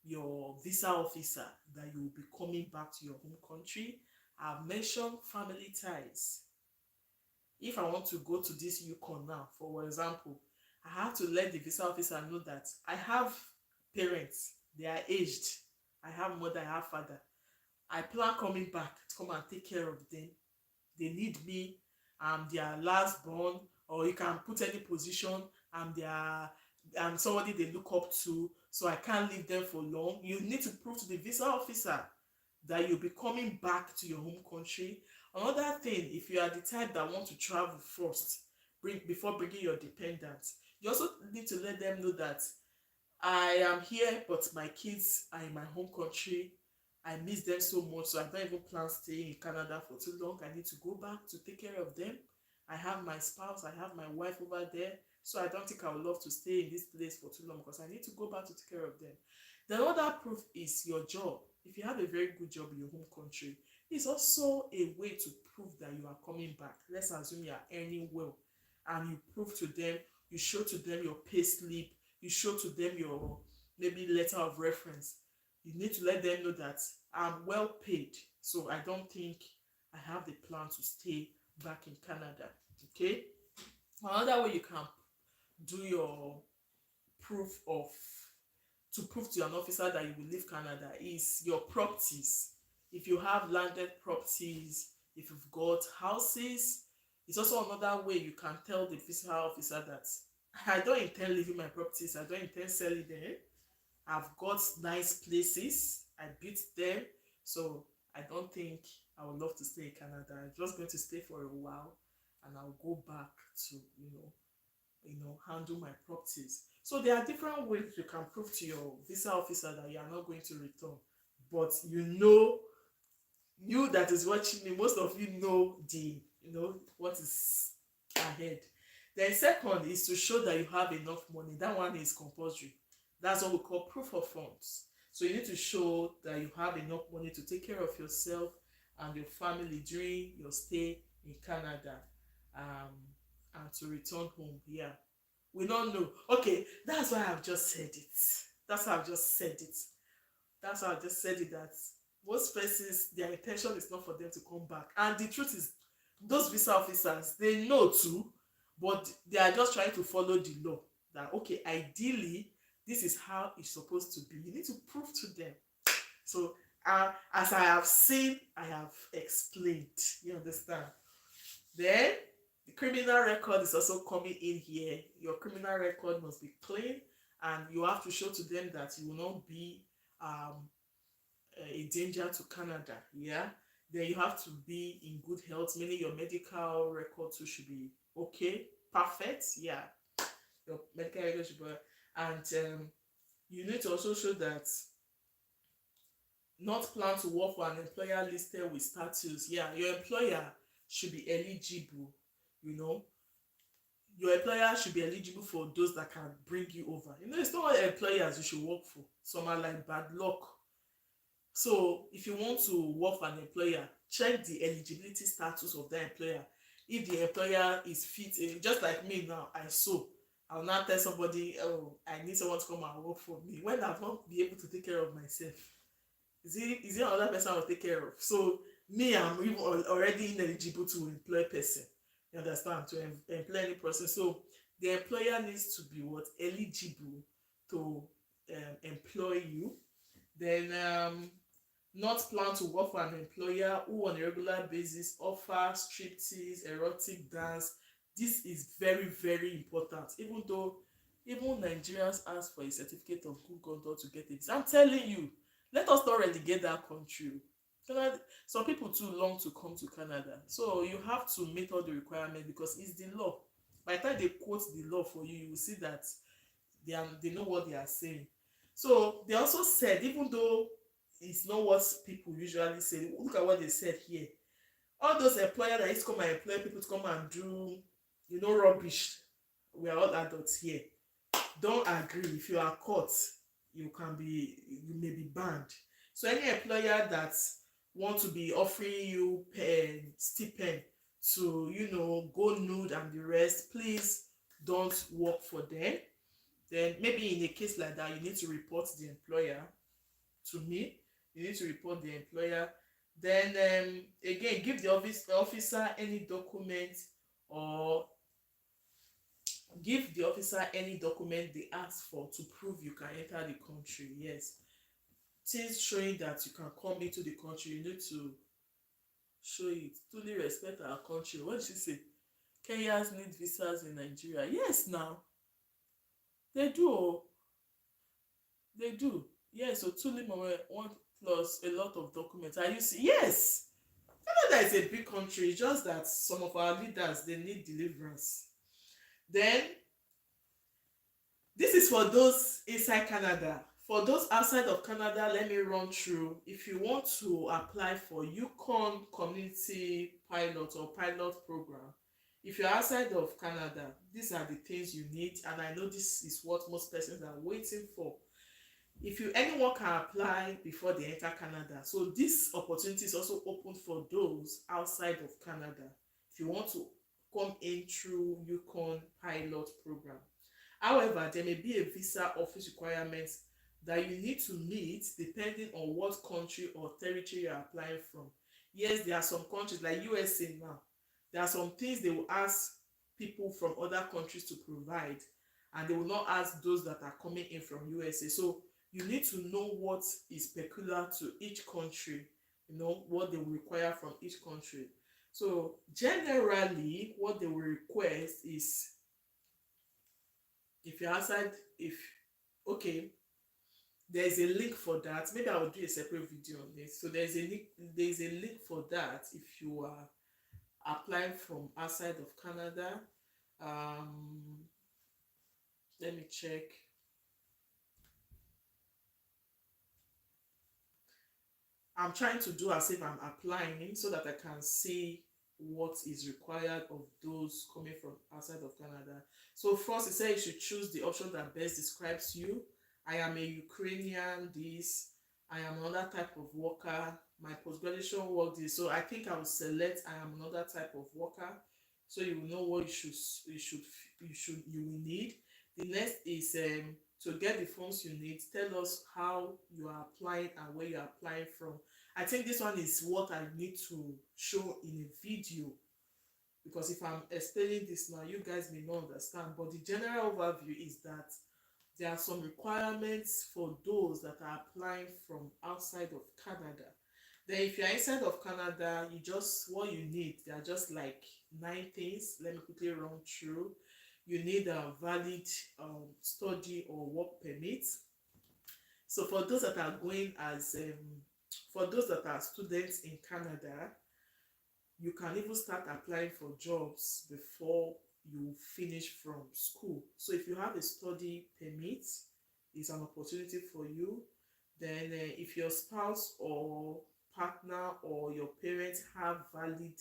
your visa officer that you will be coming back to your home country. I've mentioned family ties. If I want to go to this Yukon now, for example, I have to let the visa officer know that I have parents, they are aged. I have mother, I have father. I plan coming back to come and take care of them. They need me. I'm their last born, or you can put any position. I'm somebody they look up to, so I can't leave them for long. You need to prove to the visa officer that you'll be coming back to your home country. Another thing, if you are the type that want to travel first, before bringing your dependents, you also need to let them know that I am here, but my kids are in my home country. I miss them so much, so I don't even plan staying in Canada for too long. I need to go back to take care of them. I have my spouse, I have my wife over there, so I don't think I would love to stay in this place for too long, because I need to go back to take care of them. The other proof is your job. If you have a very good job in your home country, it's also a way to prove that you are coming back. Let's assume you are earning well, and you prove to them, you show to them your pay slip, you show to them your maybe letter of reference. You need to let them know that I'm well paid, so I don't think I have the plan to stay back in Canada. Okay, another way you can do your proof of to prove to an officer that you will leave Canada is your properties. If you have landed properties, if you've got houses, it's also another way you can tell the visa officer that I don't intend leaving my properties, I don't intend selling them. I've got nice places, I built them, so I don't think I would love to stay in Canada. I'm just going to stay for a while and I'll go back to, handle my properties. So there are different ways you can prove to your visa officer that you are not going to return. But you that is watching me, most of you know what is ahead. Then second is to show that you have enough money. That one is compulsory. That's what we call proof of funds. So you need to show that you have enough money to take care of yourself and your family during your stay in Canada, and to return home. Yeah, we don't know. Okay, that's why I've just said it. That's how I've just said it. That's how I just said it, that most persons, their intention is not for them to come back. And the truth is, those visa officers, they know too, but they are just trying to follow the law. That, okay, ideally, this is how it's supposed to be. You need to prove to them. So, as I have seen, I have explained. You understand? Then, the criminal record is also coming in here. Your criminal record must be clean, and you have to show to them that you will not be a danger to Canada. Yeah. Then you have to be in good health, meaning your medical record too should be okay, perfect. Yeah, your medical record should be, and you need to also show that not plan to work for an employer listed with status. Yeah, your employer should be eligible. You know, your employer should be eligible for those that can bring you over. It's not all employers you should work for. Some are like bad luck. So if you want to work for an employer, check the eligibility status of that employer. If the employer is fit, just like me now, I'll now tell somebody, oh, I need someone to come and work for me, when I've not be able to take care of myself. Is it another person I will take care of? So me, I'm even already ineligible to employ person. You understand? To employ any person. So the employer needs to be eligible to employ you. Then not plan to work for an employer who on a regular basis offers striptease, erotic dance. This is very, very important. Even Nigerians ask for a certificate of good conduct to get it. I'm telling you, let us not relegate that country. Some people too long to come to Canada. So you have to meet all the requirements because it's the law. By the time they quote the law for you, you will see that they know what they are saying. So they also said, even though it's not what people usually say, look at what they said here. All those employers that used to come and employ people to come and do, rubbish. We are all adults here. Don't agree. If you are caught, you may be banned. So any employer that want to be offering you stipend to, go nude and the rest, please don't work for them. Then maybe in a case like that, you need to report the employer to me. You need to report the employer. Then again, give the officer any document, or give the officer any document they ask for to prove you can enter the country. Yes, things showing that you can come into the country, you need to show it. Truly respect our country. What did she say? Kenyans need visas in Nigeria. Yes, now they do. They do. Yes, so Tuli Mama want plus a lot of documents. Are you see? Yes. Canada is a big country. It's just that some of our leaders, they need deliverance. Then this is for those inside Canada. For those outside of Canada, let me run through. If you want to apply for Yukon Community Pilot or Pilot Program, if you're outside of Canada, these are the things you need, and I know this is what most persons are waiting for. If anyone can apply before they enter Canada, so this opportunity is also open for those outside of Canada. If you want to come in through Yukon Pilot Program, however, there may be a visa office requirements that you need to meet depending on what country or territory you're applying from. Yes, there are some countries like USA now. There are some things they will ask people from other countries to provide, and they will not ask those that are coming in from USA. So you need to know what is peculiar to each country, you know, what they will require from each country. So generally what they will request is, if you're outside, if, okay, there's a link for that. Maybe I will do a separate video on this. So there's a link for that if you are applying from outside of Canada. um Let me check. I'm trying to do as if I'm applying so that I can see what is required of those coming from outside of Canada. So first, it says you should choose the option that best describes you. I am a Ukrainian, this. I am another type of worker. My post-graduation work this. So I think I will select I am another type of worker. So you will know what you will need. The next is to get the forms you need. Tell us how you are applying and where you are applying from. I think this one is what I need to show in a video, because if I'm explaining this now, you guys may not understand. But the general overview is that there are some requirements for those that are applying from outside of Canada. Then if you're inside of Canada, you just, what you need, there are just like 9 things. Let me quickly run through. You need a valid study or work permit. So for those that are going as for those that are students in Canada, you can even start applying for jobs before you finish from school. So if you have a study permit, it's an opportunity for you. Then if your spouse or partner or your parents have valid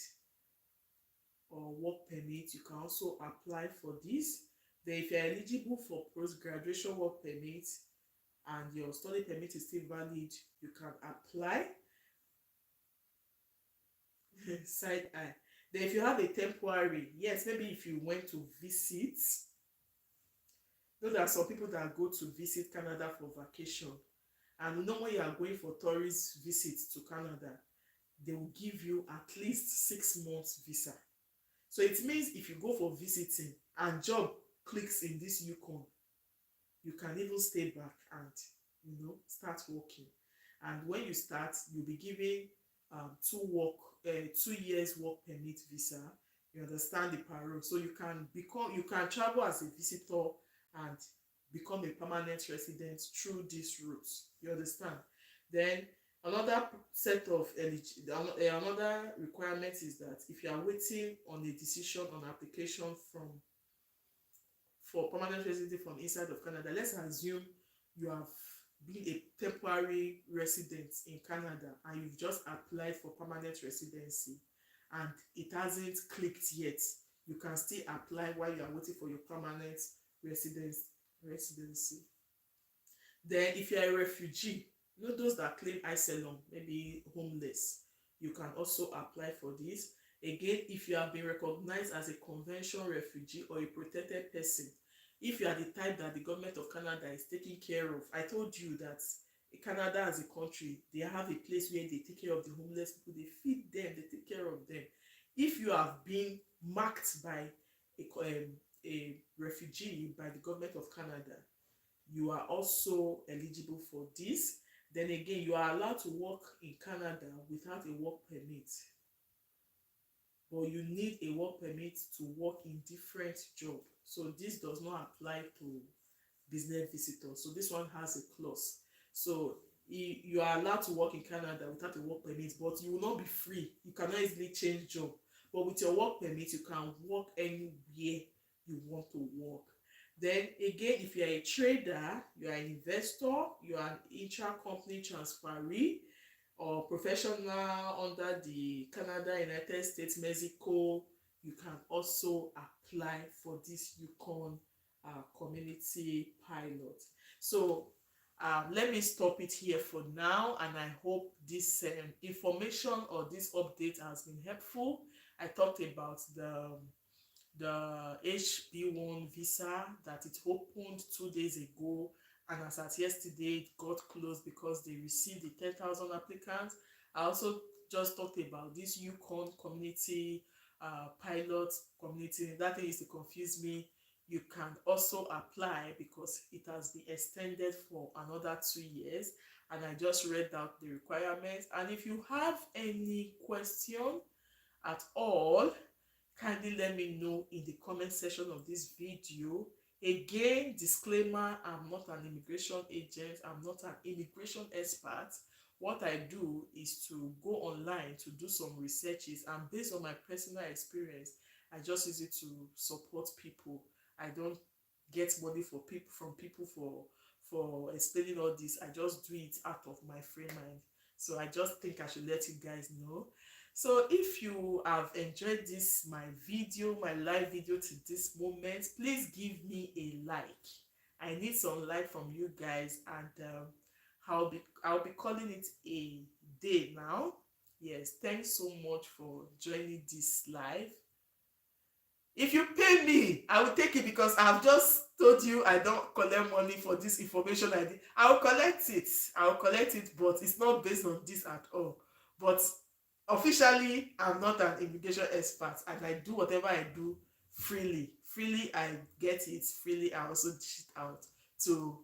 or work permit, you can also apply for this. Then if you're eligible for post-graduation work permit and your study permit is still valid, you can apply. Side eye. Then if you have a temporary, yes, maybe if you went to visit, you know, there are some people that go to visit Canada for vacation, and you know, when you are going for tourist visits to Canada, they will give you at least 6 months visa. So it means if you go for visiting and job clicks in this Yukon, you can even stay back and, you know, start working. And when you start, you'll be given 2 years work permit visa. You understand the parole, so you can travel as a visitor and become a permanent resident through these routes. You understand? Then another set of another requirement is that if you are waiting on a decision on application for permanent residency from inside of Canada, let's assume you have been a temporary resident in Canada and you've just applied for permanent residency and it hasn't clicked yet, you can still apply while you are waiting for your permanent residency. Then if you are a refugee, you know, those that claim asylum, maybe homeless, you can also apply for this. Again, if you have been recognized as a convention refugee or a protected person, if you are the type that the government of Canada is taking care of, I told you that Canada as a country, they have a place where they take care of the homeless people, they feed them, they take care of them. If you have been marked by a refugee by the government of Canada, you are also eligible for this. Then again, you are allowed to work in Canada without a work permit, but you need a work permit to work in different jobs. So this does not apply to business visitors. So this one has a clause. So you are allowed to work in Canada without a work permit, but you will not be free. You cannot easily change job. But with your work permit, you can work anywhere you want to work. Then again, if you are a trader, you are an investor, you are an intra-company transferee, or professional under the Canada, United States, Mexico, you can also apply for this Yukon community pilot. So let me stop it here for now, and I hope this information or this update has been helpful. I talked about the HB1 visa that it opened 2 days ago, and as at yesterday it got closed because they received the 10,000 applicants. I also just talked about this Yukon community pilot community. That thing used to confuse me. you can also apply because it has been extended for another 2 years. And I just read out the requirements. And if you have any question at all, kindly let me know in the comment section of this video. Again, disclaimer, I'm not an immigration agent, I'm not an immigration expert. What I do is to go online to do some researches, and based on my personal experience, I just use it to support people. I don't get money from people for explaining all this. I just do it out of my free mind. So I just think I should let you guys know. So if you have enjoyed this my live video to this moment, please give me a like. I need some like from you guys, and I'll be calling it a day now. Yes, thanks so much for joining this live. If you pay me, I will take it, because I've just told you I don't collect money for this information. I'll collect it. But it's not based on this at all. But officially, I'm not an immigration expert, and I do whatever I do freely. Freely I get it, freely I also dish it out to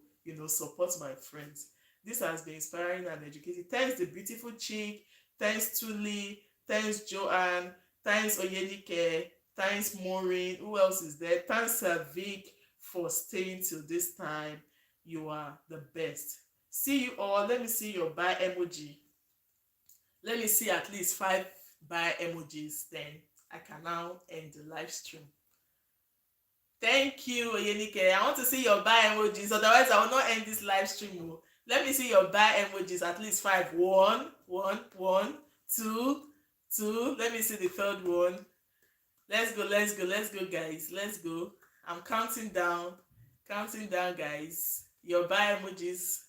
support my friends. This has been inspiring and educating. Thanks the beautiful chick, thanks Tuli, thanks Joanne, thanks Oyenike, thanks Maureen. Who else is there? Thanks Vic for staying till this time. You are the best. See you all. Let me see your bye emoji. Let me see at least 5 bye emojis, then I can now end the live stream. Thank you, Oyenike. I want to see your bye emojis, otherwise I will not end this live stream. Let me see your bye emojis, at least 5. 1, 2, 2. Let me see the third one. Let's go, guys. Let's go. I'm counting down, guys. Your bye emojis.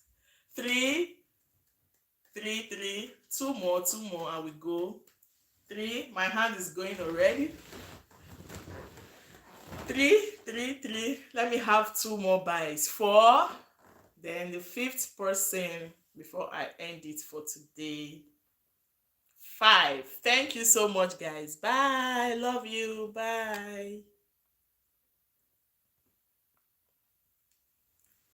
3, 3. 2 more, I will go. 3. My hand is going already. 3. Let me have 2 more buys. 4. Then the 5th person before I end it for today. 5. Thank you so much, guys. Bye. Love you. Bye.